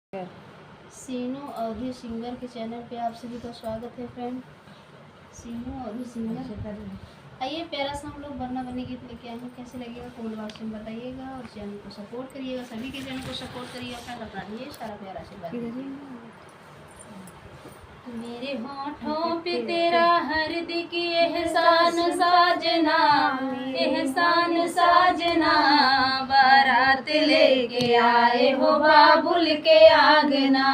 सीनू अवधि सिंगर के चैनल पे आप सभी का स्वागत है फ्रेंड। सीनू अवधि सिंगर, आइए प्यारा सा हम लोग बन्ना बन्नी गीत लेके आए हैं। कैसे लगेगा कमेंट बॉक्स में बताइएगा और चैनल को सपोर्ट करिएगा, सभी के चैनल को सपोर्ट करिएगा। अपना बता दीजिए सारा प्यारा से मेरे होठों पे तेरा हरदिक एहसान साजना, एहसान साजना, बारात लेके आए हो बाबुल के आंगना,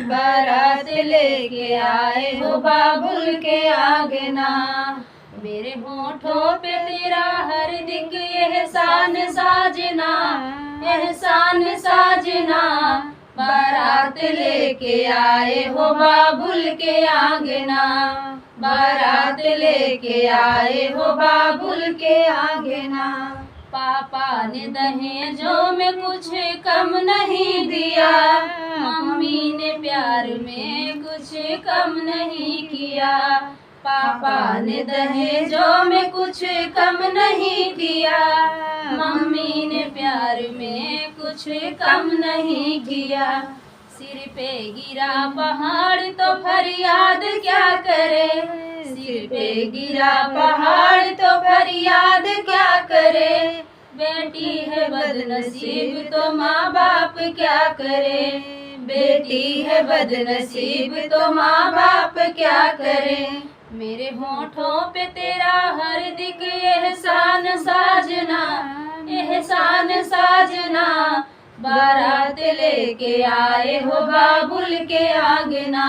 बारात लेके आए हो बाबुल के आंगना। मेरे होठों पे तेरा हरदिक एहसान साजना, एहसान साजना, बारात लेके आए हो बाबुल के आंगना, बारात लेके आए हो बाबुल के आंगना। पापा ने दहेजों में कुछ कम नहीं दिया, मम्मी ने प्यार में कुछ कम नहीं किया। पापा ने दहेजों में कुछ कम नहीं किया, मम्मी ने प्यार में कुछ कम नहीं किया। सिर पे गिरा पहाड़ तो फरियाद क्या करे, सिर पे गिरा पहाड़ तो फरियाद क्या करे। बेटी है बदनसीब तो माँ बाप क्या करे, बेटी है बदनसीब तो माँ बाप क्या करे। मेरे होठों पे तेरा हरदिक एहसान साजना, एहसान साजना, बारात लेके आए हो बाबुल के आंगना,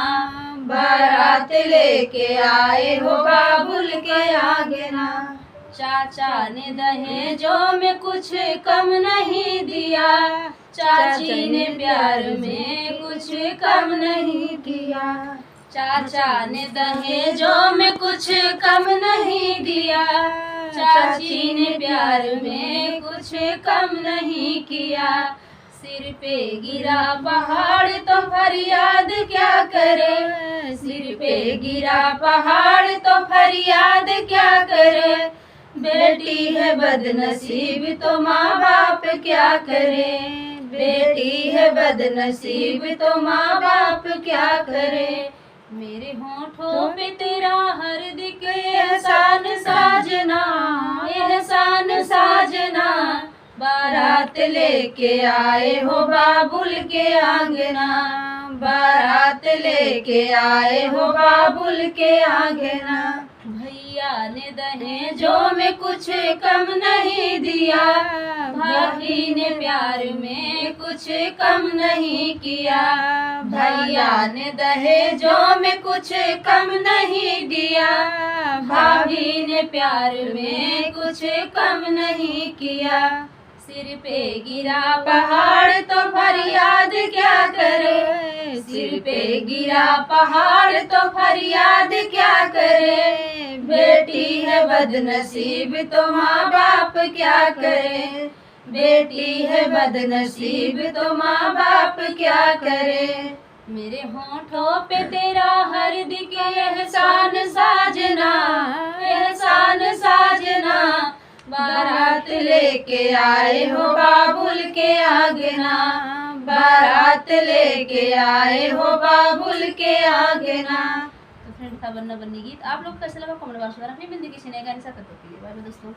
बारात लेके आए हो बाबुल के आंगना। चाचा ने दहेजों में कुछ कम नहीं दिया, चाची ने प्यार में कुछ कम नहीं किया। चाचा ने दहेजों में कुछ कम नहीं दिया, चाची ने प्यार में कुछ कम नहीं किया। सिर पे गिरा पहाड़ तो फरियाद क्या करे, सिर पे गिरा पहाड़ तो फरियाद क्या करे। बेटी है बदनसीब तो माँ बाप क्या करे, बेटी है बदनसीब तो माँ बाप क्या करे। मेरे होठों पे तेरा हरदिक एहसान साजना, एहसान साजना, बारात लेके आए हो बाबुल के आंगना, बारात लेके आए हो बाबुल के आंगना। भैया ने दहेजों में कुछ कम नहीं दिया, भाभी ने प्यार में कुछ कम नहीं किया। भैया ने दहेजों में कुछ कम नहीं दिया, भाभी ने प्यार में कुछ कम नहीं किया। सिर पे गिरा पहाड़ तो फरियाद क्या करे, सिर पे गिरा पहाड़ तो फरियाद क्या करे। बेटी है बदनसीब तो माँ बाप क्या करे, बेटी है बदनसीब तो माँ बाप क्या करे। मेरे होठों पे तेरा हरदिक एहसान साजना, एहसान साजना, बारात लेके आए हो बाबुल के आंगना, बारात लेके आए हो बाबुल के आंगना। तो फ्रेंड था बन्ना बन्नी गीत। आप लोग कैसे लगा कमेंट बॉक्स में अपनी बिंदी किसी ने गाने साथ दोस्तों।